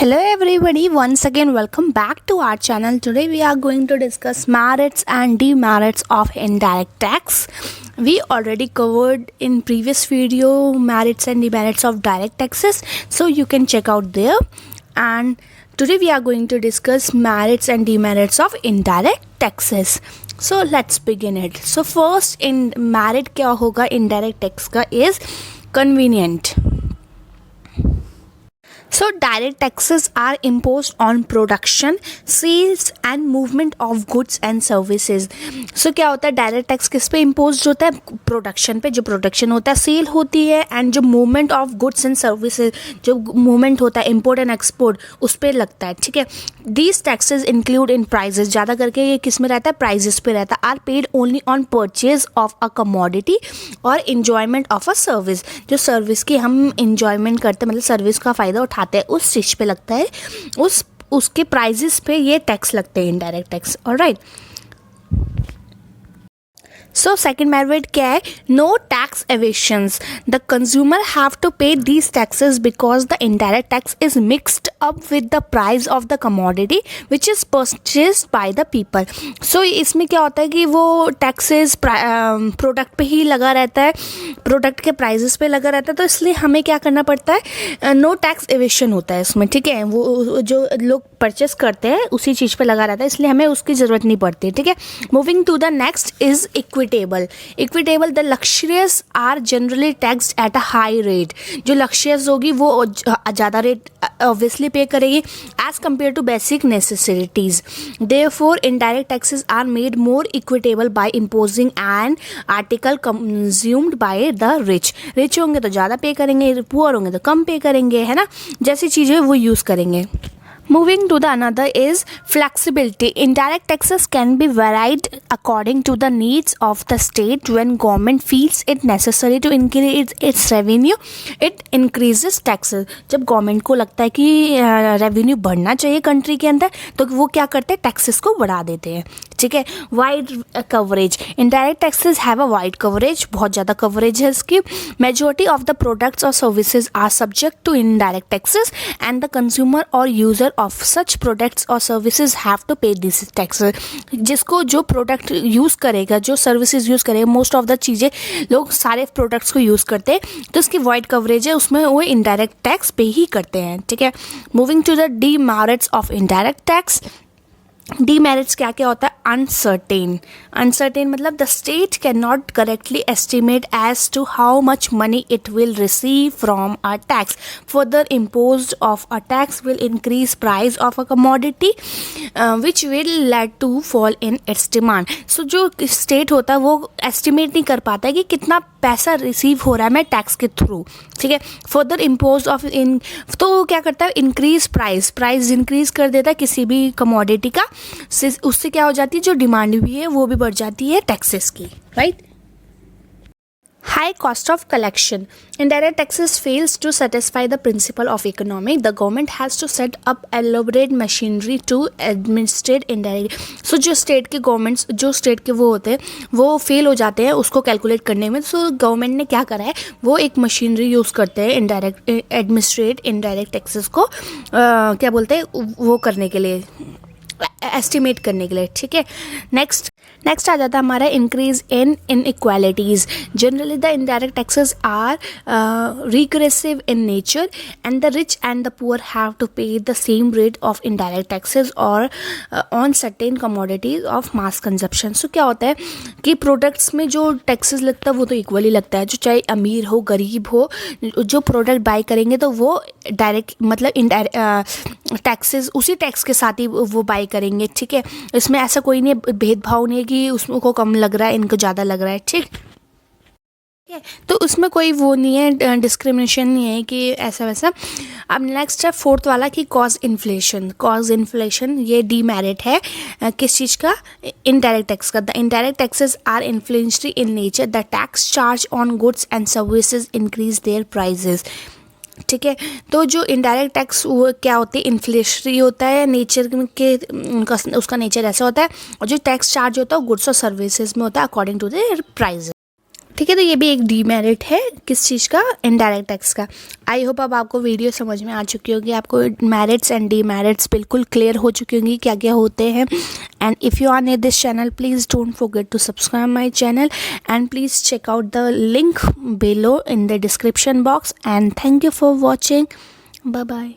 Hello everybody, once again welcome back to our channel. Today we are going to discuss merits and demerits of indirect tax. We already covered in previous video merits and demerits of direct taxes, so you can check out there. And today we are going to discuss merits and demerits of indirect taxes. So let's begin it. So first in merit क्या होगा indirect tax का is convenient. So direct taxes are imposed on production, sales and movement of goods and services. So क्या होता है direct tax किस पे impose होता है? प्रोडक्शन पे. जो प्रोडक्शन होता है सेल होती है, एंड जो movement of goods and services जो मूवमेंट होता है इम्पोर्ट एंड एक्सपोर्ट उस पर लगता है. ठीक है. These taxes include in prices. ज़्यादा करके ये किस में रहता है? प्राइजेस पे रहता है. Are paid only on purchase of a commodity और इन्जॉयमेंट ऑफ अ सर्विस. जो सर्विस की हम इन्जॉयमेंट करते हैं, मतलब सर्विस का फ़ायदा उठाते हैं, उस चीज़ पे लगता है. उसके प्राइजेस पे ये टैक्स लगते हैं, indirect tax. Alright. So second merit क्या है? No tax evasions. The consumer have to pay these taxes because the indirect tax is mixed up with the price of the commodity which is purchased by the people. So इसमें क्या होता है कि वो taxes product पे ही लगा रहता है, प्रोडक्ट के प्राइजेस पे लगा रहता है, तो इसलिए हमें क्या करना पड़ता है? नो टैक्स एवेशन होता है इसमें. ठीक है. वो जो लोग परचेस करते हैं उसी चीज़ पे लगा रहता है, इसलिए हमें उसकी ज़रूरत नहीं पड़ती. ठीक है. Moving to the next is equitable. The luxurious are generally taxed at a high rate. जो लक्जरियस होगी वो ज़्यादा रेट ऑब्वियसली पे करेगी as compare to basic necessities. Therefore indirect taxes are made more equitable by imposing an article consumed by the rich. Rich होंगे तो ज़्यादा पे करेंगे, पुअर होंगे तो कम पे करेंगे, है ना. जैसी चीज़ें वो यूज़ करेंगे. Moving to the another is flexibility. Indirect taxes can be varied according to the needs of the state. When government feels it necessary to increase its revenue, it increases taxes. जब government को लगता है कि revenue बढ़ना चाहिए country के अंदर, तो वो क्या करते हैं? टैक्सेस को बढ़ा देते हैं. ठीक है. Wide coverage. Indirect taxes have a wide coverage. बहुत ज़्यादा कवरेज है इसकी. मेजॉरिटी ऑफ द प्रोडक्ट्स और services are subject to indirect taxes and the consumer और यूज़र ऑफ सच प्रोडक्ट्स और services have to pay this taxes. जिसको जो product use करेगा, जो सर्विसेज यूज़ करेगा, मोस्ट ऑफ द चीज़ें लोग सारे प्रोडक्ट्स को यूज़ करते हैं, तो इसकी वाइड कवरेज है, उसमें वो इनडायरेक्ट टैक्स पे ही करते हैं. ठीक है. Moving to the demerits of indirect tax. Demerits क्या क्या होता है? अनसर्टेन. अनसर्टेन मतलब the state can not correctly estimate as to how much money it will receive from a tax. Further impose of a tax will increase price of a commodity which will lead to fall in its demand. So जो state होता है वो estimate नहीं कर पाता है कि कितना पैसा रिसीव हो रहा है मैं टैक्स के थ्रू. ठीक है. फर्दर इम्पोज ऑफ इन, तो क्या करता है? इंक्रीज प्राइस इंक्रीज कर देता है किसी भी कमोडिटी का. उससे क्या हो जाती है? जो डिमांड भी है वो भी बढ़ जाती है टैक्सेस की. Right. High cost of collection. Indirect taxes fails to satisfy the principle of economy. The government has to set up elaborate machinery to administrate indirect. So जो स्टेट के गवर्नमेंट्स, जो स्टेट के वो होते हैं वो फेल हो जाते हैं उसको कैलकुलेट करने में. सो गवर्नमेंट ने क्या करा है? वो एक मशीनरी यूज़ करते हैं इनडायरेक्ट एडमिनिस्ट्रेट इनडायरेक्ट टैक्सेस को क्या बोलते हैं वो करने के लिए, एस्टिमेट करने के लिए. ठीक है. नेक्स्ट आ जाता है हमारा increase in inequalities. Generally the indirect taxes are regressive in nature and the rich and the poor have to pay the same rate of indirect taxes और on certain commodities of mass consumption. So क्या होता है कि products में जो taxes लगता है वो तो इक्वली लगता है, जो चाहे अमीर हो गरीब हो, जो प्रोडक्ट बाई करेंगे तो वो डायरेक्ट मतलब इनडायरेक्ट टैक्सेस उसी टैक्स के साथ ही वो बाई करेंगे. ठीक है. इसमें ऐसा कोई नहीं भेदभाव नहीं है कि उसको कम लग रहा है इनको ज़्यादा लग रहा है. ठीक है. तो उसमें कोई वो नहीं है, डिस्क्रिमिनेशन नहीं है कि ऐसा वैसा. अब नेक्स्ट है फोर्थ वाला कि कॉज इन्फ्लेशन. ये डीमेरिट है किस चीज़ का? इनडायरेक्ट टैक्स का. The indirect taxes are inflationary in nature. The tax charge on goods and services increase their prices. ठीक है. तो जो इनडायरेक्ट टैक्स वो क्या होते हैं? इन्फ्लेशनरी होता है नेचर के, उसका नेचर ऐसा होता है. और जो टैक्स चार्ज होता है वो गुड्स और सर्विसेज में होता है अकॉर्डिंग टू देयर प्राइस. ठीक है, तो ये भी एक डीमेरिट है किस चीज़ का, इनडायरेक्ट टैक्स का। आई होप अब आपको वीडियो समझ में आ चुकी होगी, आपको मेरिट्स एंड डीमेरिट्स बिल्कुल क्लियर हो चुकी होंगी क्या क्या होते हैं। And if you are new this channel, please don't forget to subscribe my channel and please check out the link below in the description box, and thank you for watching. Bye bye.